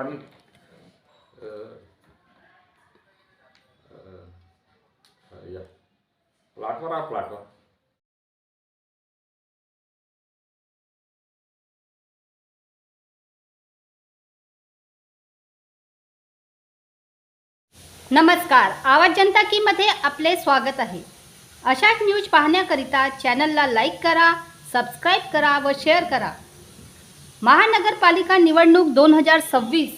पाणी या प्लाटवर हा प्लाटवर नमस्कार, आवाज जनता की मध्ये आपले स्वागत आहे. अशाच न्यूज पाहण्याकरिता चॅनलला लाईक करा, सबस्क्राईब करा व शेअर करा. महानगरपालिका निवडणूक 2026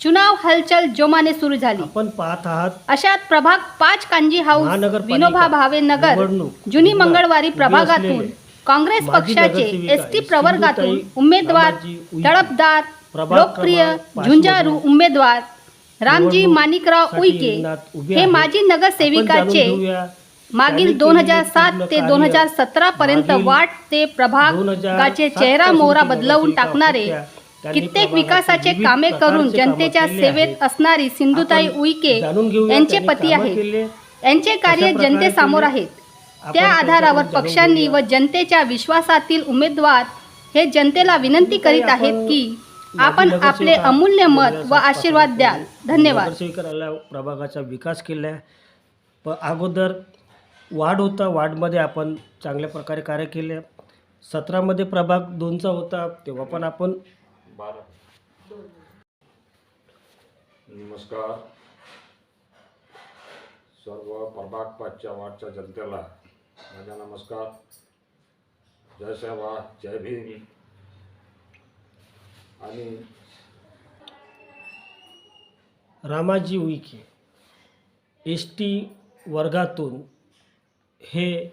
चुनाव हलचल जोमाने सुरू झाली. आपण पाहत आहात अशात प्रभाग 5 कांजी हाऊस विनोबा भावे नगर जुनी मंगळवारी प्रभागातून काँग्रेस पक्षाचे एसटी प्रवर्गातून उमेदवार तडफदार लोकप्रिय झुंजारू उमेदवार रामजी माणिकराव उईके हे माजी नगरसेविकाचे मागील 2007 ते 2017 पर्यंत वार्ड ते प्रभागाचे चेहरा मोहरा बदलवून टाकणारे कित्येक विकासाचे कामे करून जनतेच्या सेवेत असणारी सिंधुताई उईके यांचे पती आहेत. यांचे कार्य जनतेसमोर आहेत. त्या आधारावर पक्षांनी व जनतेच्या विश्वासातील उमेदवार हे जनतेला विनंती करीत आहेत की आपण आपले अमूल्य मत व आशीर्वाद द्याल. धन्यवाद. नगरसेविकाला प्रभागाचा विकास केला आहे. पण अगोदर वार्ड होता, वार्डमध्ये आपण चांगल्या प्रकारे कार्य केले. 17मध्ये प्रभाग 2चा होता, तेव्हा पण आपण 12. नमस्कार सर्व प्रभाग 5च्या वार्डच्या जनतेला माझा नमस्कार. जय सेवा, जय भीम. आणि रामाजी उईके एसटी वर्गातून हे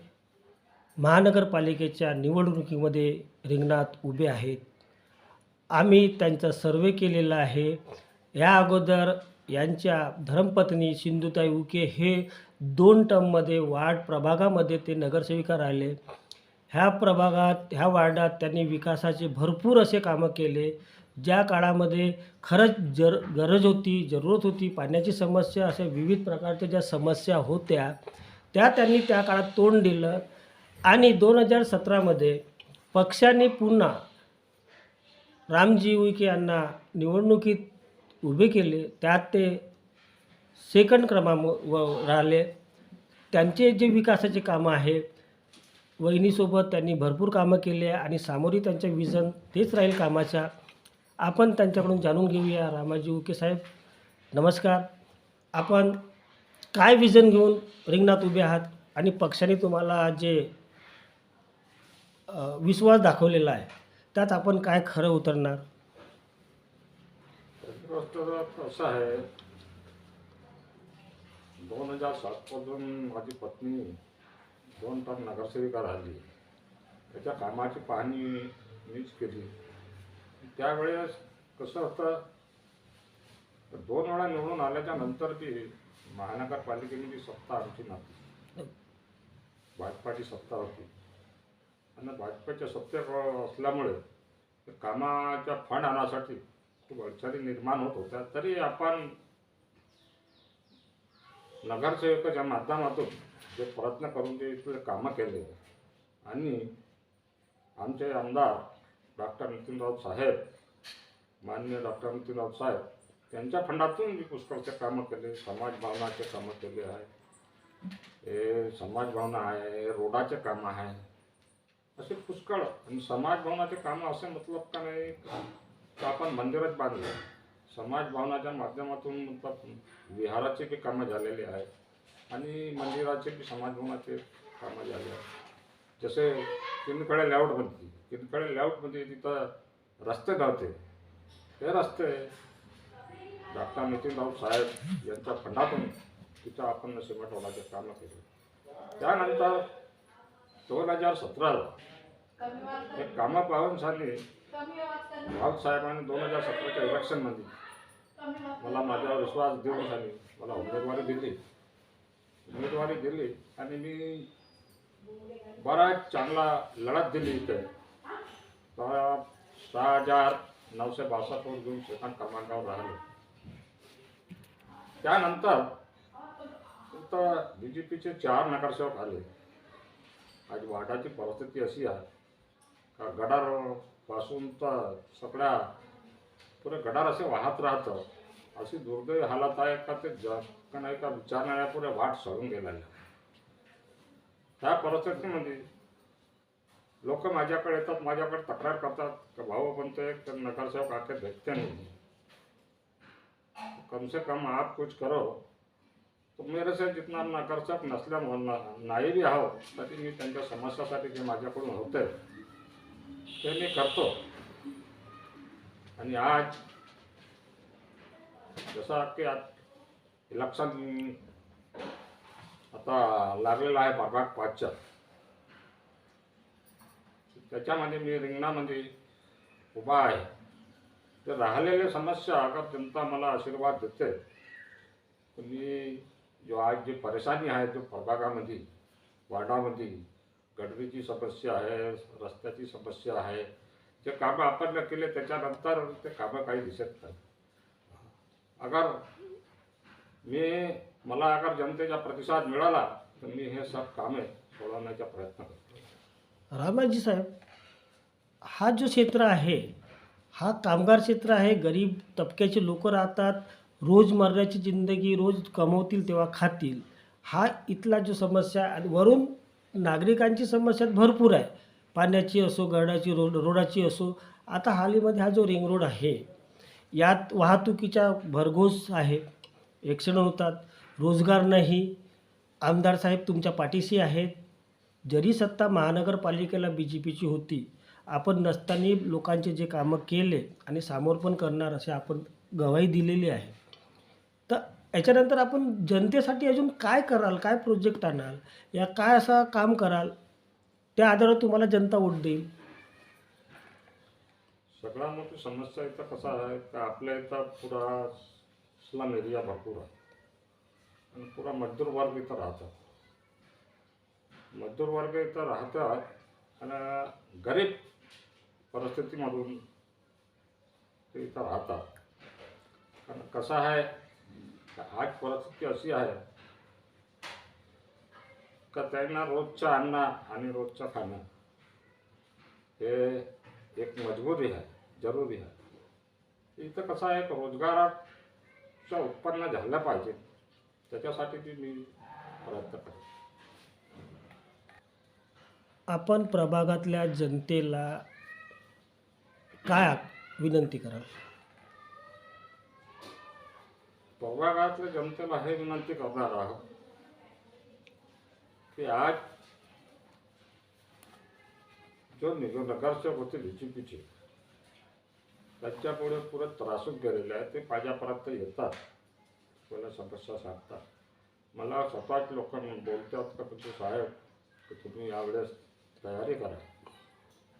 महानगरपालिकेच्या निवडणुकीमध्ये रिंगणात उभे आहेत. आम्ही त्यांचा सर्वे केलेला आहे. या अगोदर यांच्या धर्मपत्नी सिंधुताई उईके हे 2 टर्ममध्ये वार्ड प्रभागामध्ये ते नगरसेविका राहिले. ह्या वार्डात त्यांनी विकासाचे भरपूर असे कामं केले. ज्या काळामध्ये खरंच गरज होती, जरूरत होती, पाण्याची समस्या, अशा विविध प्रकारच्या ज्या समस्या होत्या त्या त्यांनी त्या काळात तोंड दिलं. आणि 2017मध्ये पक्षाने पुन्हा रामजी उईके यांना निवडणुकीत उभे केले. त्यात ते सेकंड क्रमांकावर राहिले. त्यांचे जे विकासाचे कामं आहे, वहिनीसोबत त्यांनी भरपूर कामं केले आणि सामोरी त्यांच्या विजन तेच राहील कामाच्या. आपण त्यांच्याकडून जाणून घेऊया. रामाजी उईके साहेब नमस्कार. आपण काय विजन घेऊन रिंगणात उभे आहात आणि पक्षाने तुम्हाला जे विश्वास दाखवलेला आहे त्यात आपण काय खरं उतरणार? गोष्ट असं आहे, 2007 पासून माझी पत्नी 2 टर्म नगरसेविका राहिली. त्याच्या कामाची पाहणी मीच केली. त्यावेळेस कसं होतं, 2 वेळा निवडून आल्याच्या नंतर बी महानगरपालिकेने जी सत्ता आमची नव्हती, भाजपाची सत्ता होती. आणि भाजपाच्या सत्तेत असल्यामुळे कामाच्या फंड आणण्यासाठी खूप अडचणी निर्माण होत होत्या. तरी आपण नगरसेवकाच्या माध्यमातून जे प्रयत्न करून ते इथले कामं केले. आणि आमचे आमदार डॉक्टर नितीन राऊत साहेब, माननीय डॉक्टर नितीन राऊत साहेब त्यांच्या फंडातून मी पुष्कळचे कामं केले. समाज भवनाचे कामं केले आहे, हे समाज भवन आहे, रोडाचे कामं आहे, असे पुष्कळ. आणि समाज भवनाचे कामं असे मतलब का नाही तर आपण मंदिरच बांधले. समाज भवनाच्या माध्यमातून मतलब विहाराचे बी कामं झालेले आहेत आणि मंदिराचे बी समाज भवनाचे कामं झाले आहेत. जसे किनकडे लेआउटमध्ये तिथं रस्ते नव्हते, ते रस्ते डॉक्टर नितीन राऊत साहेब यांच्या फंडातून तिथं आपण सिमेंट रोडाचे कामं केले. त्यानंतर 2017ला हे कामं पाहून झाले. राऊत साहेबांनी 2017च्या इलेक्शनमध्ये मला माझ्यावर विश्वास देऊन झाली, मला उमेदवारी दिली आणि मी बराच चांगला लढत दिली. इथे 6,962 वोट घेऊन सेकंड क्रमांकावर राहिले. त्यानंतर BJPचे 4 नगरसेवक आले. आज वार्डाची परिस्थिती अशी आहे का गटारपासून तर सगळ्या पुरे गटार असे वाहत राहतं. अशी दुर्दैवी हालत आहे का ते का नाही का विचारणाऱ्या पुरे वाट सळून गेलेल्या. त्या परिस्थितीमध्ये लोक माझ्याकडे येतात, माझ्याकडे तक्रार करतात की भाऊ बनते तर नगरसेवक आके भेटते नहीं, कम से कम आप कुछ करो. तो मेरे से जितना नगरसेवक नसल्या नाही बी आहो तरी मी त्यांच्या समस्यासाठी जे माझ्याकडून होते ते मी करतो. आणि आज जसं की इलेक्शन आता लागलेलं आहे प्रभाग 5च्या, त्याच्यामध्ये मी रिंगणामध्ये उभा आहे. ते राहिलेले समस्या अगर जनता मला आशीर्वाद देते तर मी जो आज जी परेशानी आहे जो प्रभागामध्ये वार्डामध्ये गटरीची समस्या आहे, रस्त्याची समस्या आहे, जे कामं आपण केले त्याच्यानंतर ते कामं काही दिसत नाही. अगर मला अगर जनतेचा प्रतिसाद मिळाला तर मी हे सब कामे सोडवण्याचा प्रयत्न करतो. रामाजी साहेब, हा जो क्षेत्र आहे हा कामगार क्षेत्र आहे. गरीब तबक्याचे लोक राहतात, रोजमर्राची जिंदगी, रोज कमवतील तेव्हा खातील. हा इथला जो समस्या आणि वरून नागरिकांची समस्या भरपूर आहे. पाण्याची असो, गरडाची रोडाची असो. आता हालीमध्ये हा जो रिंग रोड आहे यात वाहतुकीच्या भरघोस आहे, ॲक्सिडेंट होतात, रोजगार नाही. आमदार साहेब तुमच्या पाठीशी आहेत. जरी सत्ता महानगरपालिकेला BJPची होती, आपण नसताना लोकांचे जे कामं केले आणि समोर पण करणार असे आपण गवाही दिलेली आहे. तर याच्यानंतर आपण जनतेसाठी अजून काय कराल, काय प्रोजेक्ट आणाल, या काय असं काम कराल त्या आधारावर तुम्हाला जनता वोट देईल? सगळ्यात मोठी समस्या इथं कसं आहे का आपल्या इथं पुरा स्लम एरिया भरपूर आहे आणि पुरा मजदूर वर्ग इथं राहतात. मजदूर वर्ग इथं राहतात आणि गरीब परिस्थितीमधून ते इथं राहतात. कारण कसं आहे आज परिस्थिती अशी आहे का त्यांना रोजचं अन्न आणि रोजचं खाणं हे एक मजबुरी आहे, जरुरी आहे. इथं कसं आहे रोजगाराचं उत्पन्न झालं पाहिजे, त्याच्यासाठी मी प्रयत्न करतो. आपण प्रभागातल्या जनतेला काय विनंती कराल? प्रभागातल्या जनतेला हे विनंती करणार आहोत की आज जो नगरसेवक होते BJPचे त्याच्यापुढे पुढे त्रासून गेलेले आहे. ते माझ्यापर्यंत येतात, मला समस्या सांगतात. मला स्वतःच लोक बोलतात का तुमचे साहेब की तुम्ही यावेळेस तयारी करा.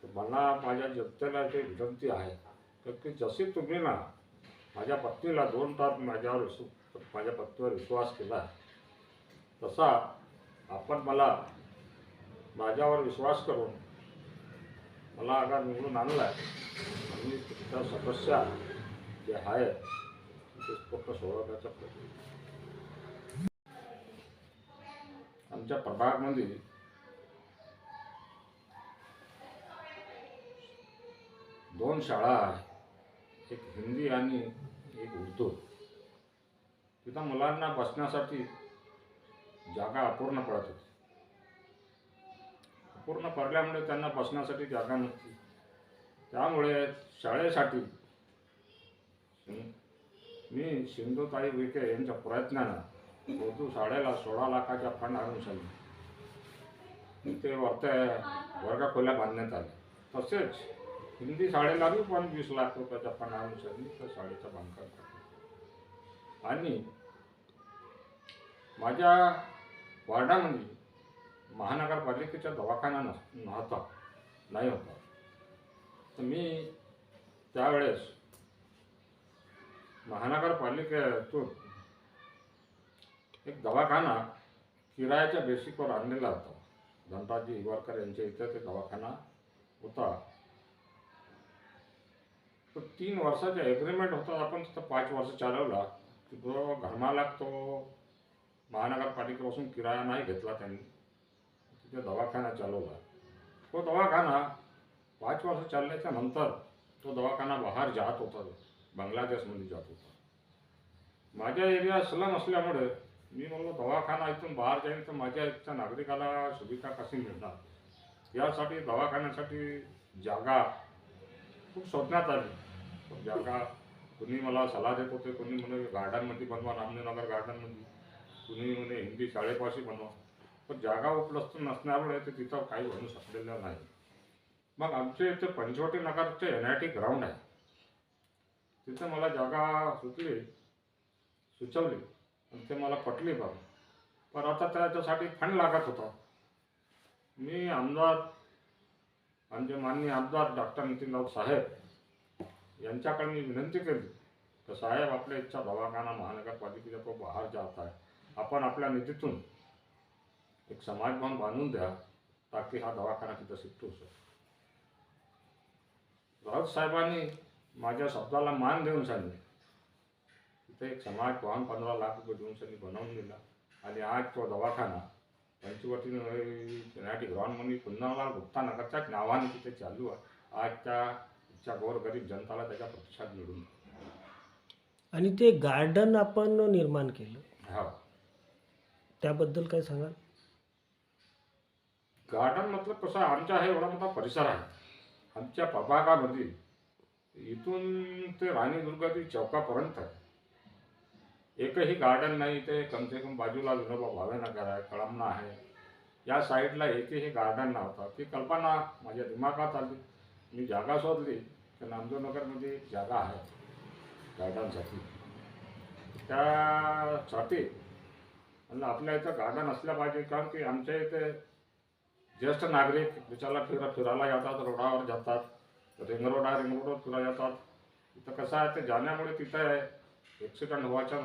तर मला माझ्या जनतेला ते विनंती आहे की जशी तुम्ही ना माझ्या पत्नीला 2 तास माझ्या पत्नीवर विश्वास केला तसा आपण मला माझ्यावर विश्वास करून मला अगर निवडून आणला आणि त्या समस्या जे आहे ते फक्त सोडवण्याचा प्रयत्न. आमच्या प्रभागामध्ये दोन शाळा आहे, एक हिंदी आणि एक उर्दू. तिथं मुलांना बसण्यासाठी जागा अपूर्ण पडत होती. अपूर्ण पडल्यामुळे त्यांना बसण्यासाठी जागा नसती. त्यामुळे शाळेसाठी मी सिंधुताई विखे यांच्या प्रयत्नानं उर्दू शाळेला 16 लाखाच्या फंड आणून सांगितले. ते वर्ग खोल्या बांधण्यात आल्या. तसेच हिंदी शाळेला पण 20 लाख रुपयाच्या फंड आणून सांगितले त्या शाळेचं बांधकाम करतो. आणि माझ्या वार्डामध्ये महानगरपालिकेचा दवाखाना नाही होता. तर मी त्यावेळेस महानगरपालिकेतून एक दवाखाना किरायाच्या बेसिकवर आणलेला होता. धनराजी हिवरकर यांच्या इथे ते दवाखाना होता. तो 3 वर्षाचा ॲग्रीमेंट होता. आपण तिथं 5 वर्ष चालवला. जो घरमालक तो महानगरपालिकेपासून किराया नाही घेतला त्यांनी, तिथे दवाखाना चालवला. तो दवाखाना 5 वर्ष चालल्याच्या नंतर तो दवाखाना बाहेर जात होता. बांगलादेशमध्ये जात होता. माझ्या एरिया स्लम असल्यामुळे मी म्हणलो दवाखाना इथून बाहेर जाईन तर माझ्या इथच्या नागरिकाला सुविधा कशी मिळणार, यासाठी दवाखान्यासाठी जागा खूप शोधण्यात आली. पण जागा कुणी मला सल्ला देत होते, कोणी म्हणे गार्डनमध्ये बनवा, रामदेवनगर गार्डनमध्ये, कुणी म्हणे हिंदी शाळेपाशी बनवा. पण जागा उपलब्ध नसल्यामुळे ते तिथं काही बनू शकलेलं नाही. मग आमच्या इथे पंचवटी नगरचे NIT ग्राउंड आहे, तिथे मला जागा सुचवली आणि ते मला पटली बघ. पण आता त्याच्यासाठी फंड लागत होता. मी आमचे माननीय आमदार डॉक्टर नितीनराव साहेब यांच्याकडे मी विनंती केली तर साहेब आपल्या इच्छा दवाखाना महानगरपालिकेचा तो बाहेर जात आहे, आपण आपल्या निधीतून एक समाज भवन बांधून द्या ताकी हा दवाखाना तिथं शिफ्ट होऊ शकतो. राऊत साहेबांनी माझ्या शब्दाला मान देऊन सांगितले, तिथे एक समाज भवन 15 लाख रुपये देऊन त्यांनी बनवून दिला आणि आज तो दवाखाना पंचवटी NIT ग्राउंडमध्ये कुंदनलाल गुप्ता नगरच्याच नावाने तिथे चालू आहे. आज त्या गोरगरीब जनताला त्याचा प्रतिसाद मिळून. आणि ते गार्डन आपण निर्माण केलं, हा, त्याबद्दल काय सांगाल? गार्डन मतलब कसं आहे, आमचा हे एवढा मोठा परिसर आहे. आमच्या प्रभागामध्ये इथून ते राणी दुर्गादेवी चौकापर्यंत एकही गार्डन नाही. ते कम से कम बाजूला विनोबा भावे नगर आहे, कळमना आहे, या साईडला एकही गार्डन नव्हता. ती कल्पना माझ्या दिमागात आली. मी जागा शोधली तर नामदेवनगरमध्ये जागा आहे गार्डनसाठी. त्यासाठी म्हणलं आपल्या इथं गार्डन असलं पाहिजे, कारण की आमच्या इथे ज्येष्ठ नागरिक बिचारा फिरायला जातात, रोडावर जातात, रिंग रोडवर फिरायला जातात. इथं कसं आहे, ते जाण्यामुळे तिथं ॲक्सिडेंट व्हायचा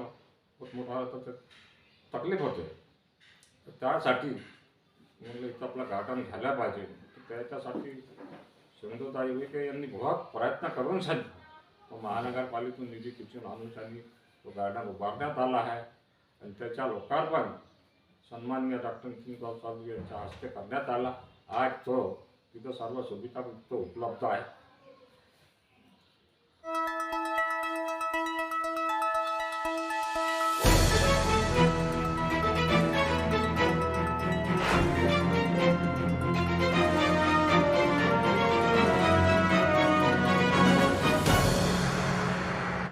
खूप मोठा होतं, ते तकलीफ होते. तर त्यासाठी म्हणलं इथं आपलं गार्डन झालं पाहिजे. त्याच्यासाठी सिंधुताई उईके यांनी बहुत प्रयत्न करून तो महानगरपालिकेतून निधी तिथून आणून त्यांनी तो गार्डन उभारण्यात आला आहे आणि त्याच्या लोकार्पण सन्माननीय डॉक्टर नितीनराव साहेब यांच्या हस्ते करण्यात आला. आज तो तिथं सर्व सुविधा उपलब्ध आहे.